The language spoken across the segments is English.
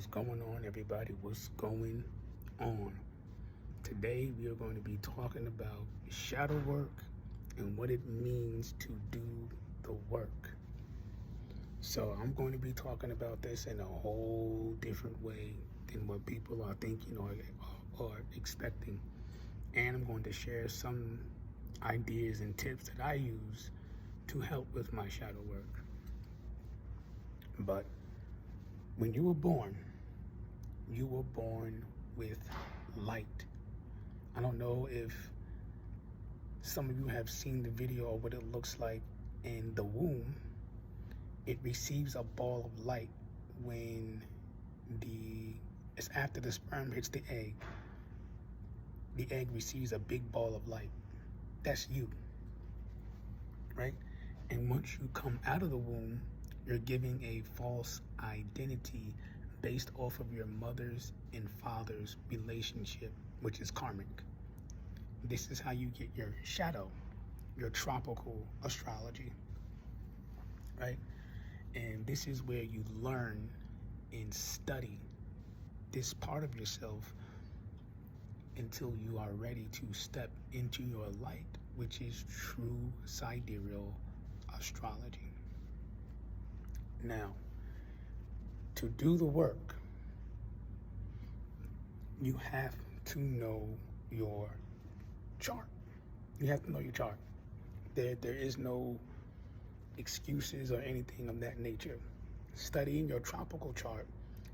What's going on, everybody? What's going on? Today we are going to be talking about shadow work and what it means to do the work. So I'm going to be talking about this in a whole different way than what people are thinking or expecting. And I'm going to share some ideas and tips that I use to help with my shadow work. But when you were born with light. I don't know if some of you have seen the video of what it looks like in the womb. It receives a ball of light when it's after the sperm hits the egg. The egg receives a big ball of light. That's you, right? And once you come out of the womb, you're giving a false identity based off of your mother's and father's relationship, which is karmic. This is how you get your shadow, your tropical astrology, right? And this is where you learn and study this part of yourself until you are ready to step into your light, which is true sidereal astrology. Now, to do the work, you have to know your chart. You have to know your chart. There is no excuses or anything of that nature. Studying your tropical chart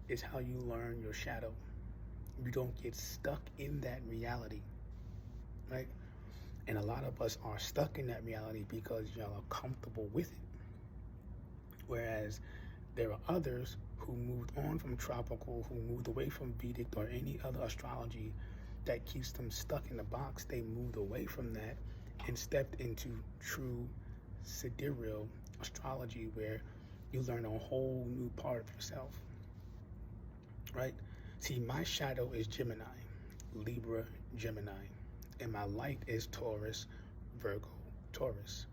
is how you learn your shadow. You don't get stuck in that reality, right? And a lot of us are stuck in that reality because y'all are comfortable with it. Whereas there are others who moved on from tropical, who moved away from Vedic or any other astrology that keeps them stuck in the box. They moved away from that and stepped into true sidereal astrology, where you learn a whole new part of yourself, right? See, my shadow is Gemini, Libra, Gemini, and my light is Taurus, Virgo, Taurus.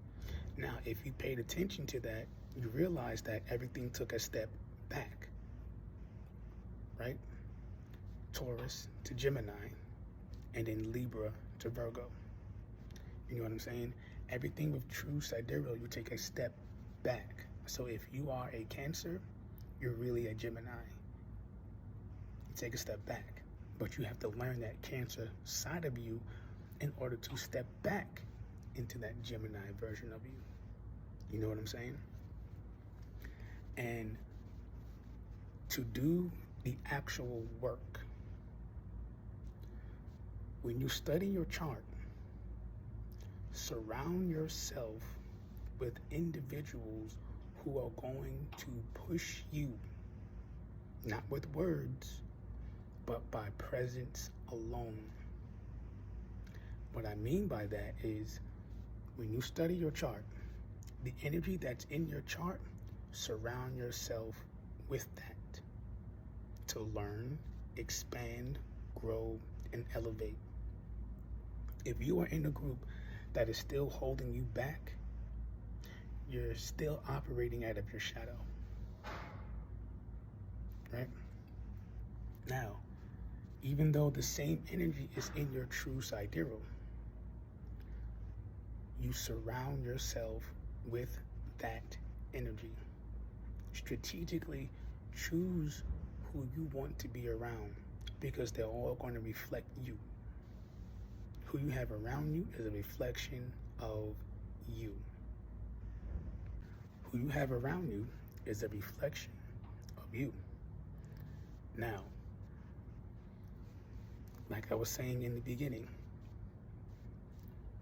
Now, if you paid attention to that, you realize that everything took a step back, right? Taurus to Gemini, and then Libra to Virgo. You know what I'm saying? Everything with true sidereal, you take a step back. So if you are a Cancer, you're really a Gemini. You take a step back, but you have to learn that Cancer side of you in order to step back into that Gemini version of you. You know what I'm saying? And to do the actual work, when you study your chart, surround yourself with individuals who are going to push you, not with words, but by presence alone. What I mean by that is, when you study your chart, the energy that's in your chart, surround yourself with that to learn, expand, grow, and elevate. If you are in a group that is still holding you back, you're still operating out of your shadow, right? Now, even though the same energy is in your true sidereal, you surround yourself with that energy. Strategically choose who you want to be around, because they're all going to reflect you. Who you have around you is a reflection of you. Who you have around you is a reflection of you. Now, like I was saying in the beginning,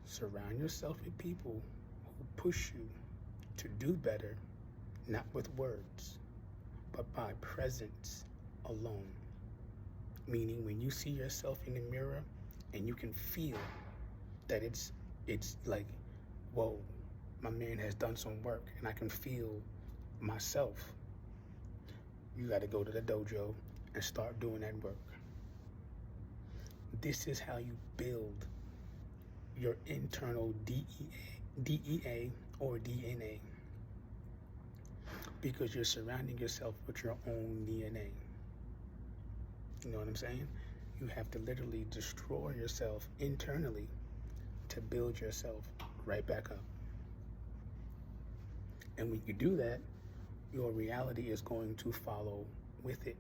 surround yourself with people who push you to do better, not with words, but by presence alone. Meaning, when you see yourself in the mirror and you can feel that it's like, whoa, my man has done some work, and I can feel myself. You got to go to the dojo and start doing that work. This is how you build your internal DEA or DNA, because you're surrounding yourself with your own DNA. You know what I'm saying? You have to literally destroy yourself internally to build yourself right back up. And when you do that, your reality is going to follow with it.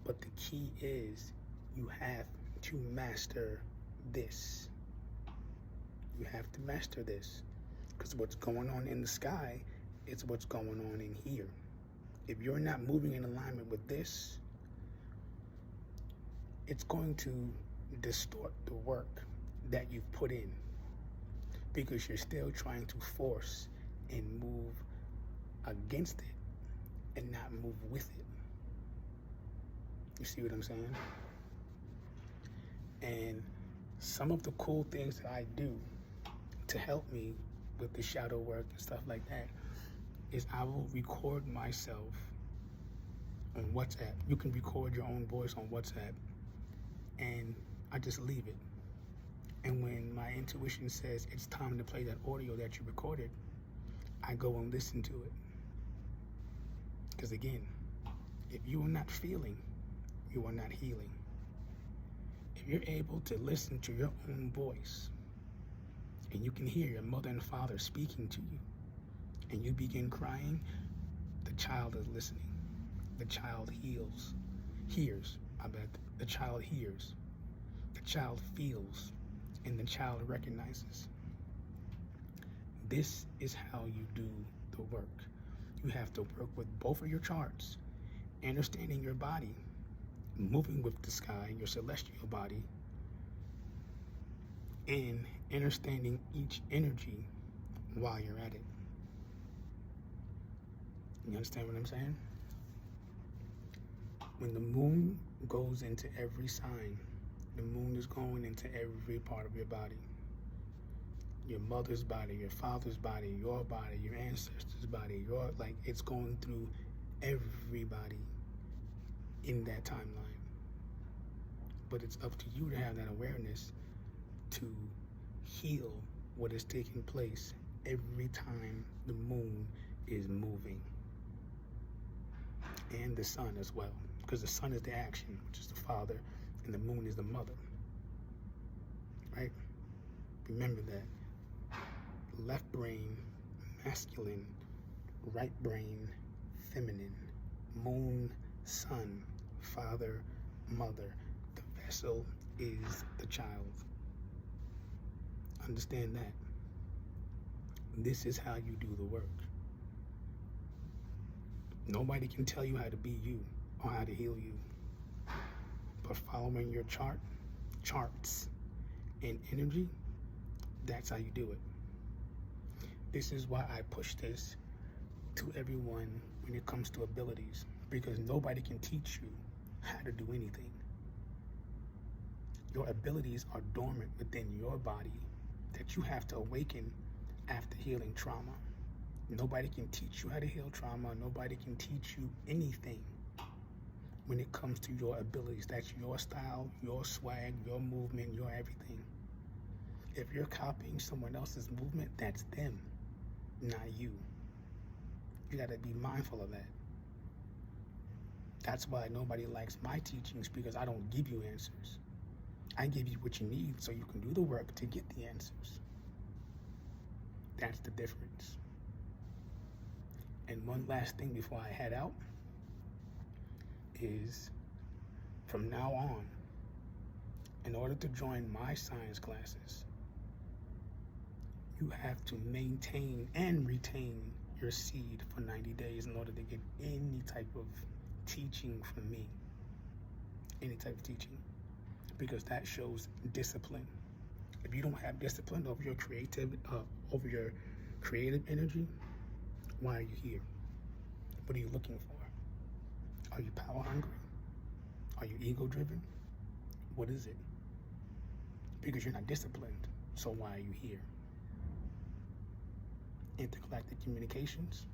But the key is you have to master this. You have to master this. Because what's going on in the sky is what's going on in here. If you're not moving in alignment with this, it's going to distort the work that you've put in, because you're still trying to force and move against it and not move with it. You see what I'm saying? And some of the cool things that I do to help me with the shadow work and stuff like that is I will record myself on WhatsApp. You can record your own voice on WhatsApp, and I just leave it. And when my intuition says it's time to play that audio that you recorded, I go and listen to it. Because again, if you are not feeling, you are not healing. If you're able to listen to your own voice, and you can hear your mother and father speaking to you, and you begin crying, the child is listening. The child hears. The child hears. The child feels, and the child recognizes. This is how you do the work. You have to work with both of your charts, understanding your body, moving with the sky, your celestial body, and understanding each energy while you're at it. You understand what I'm saying? When the moon goes into every sign, the moon is going into every part of your body. Your mother's body, your father's body, your ancestors' body, it's going through everybody in that timeline. But it's up to you to have that awareness to heal what is taking place every time the moon is moving. And the sun as well, because the sun is the action, which is the father, and the moon is the mother. Right? Remember that. Left brain, masculine. Right brain, feminine. Moon, sun. Father, mother. The vessel is the child. Understand that. This is how you do the work. Nobody can tell you how to be you or how to heal you. But following your charts, and energy, that's how you do it. This is why I push this to everyone when it comes to abilities, because nobody can teach you how to do anything. Your abilities are dormant within your body that you have to awaken after healing trauma. Nobody can teach you how to heal trauma. Nobody can teach you anything when it comes to your abilities. That's your style, your swag, your movement, your everything. If you're copying someone else's movement, that's them, not you. You gotta be mindful of that. That's why nobody likes my teachings, because I don't give you answers. I give you what you need so you can do the work to get the answers. That's the difference. And one last thing before I head out is, from now on, in order to join my science classes, you have to maintain and retain your seed for 90 days in order to get any type of teaching from me. Any type of teaching. Because that shows discipline. If you don't have discipline over your creative energy, why are you here? What are you looking for? Are you power hungry? Are you ego driven? What is it? Because you're not disciplined. So why are you here? Intergalactic Communications,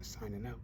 signing out.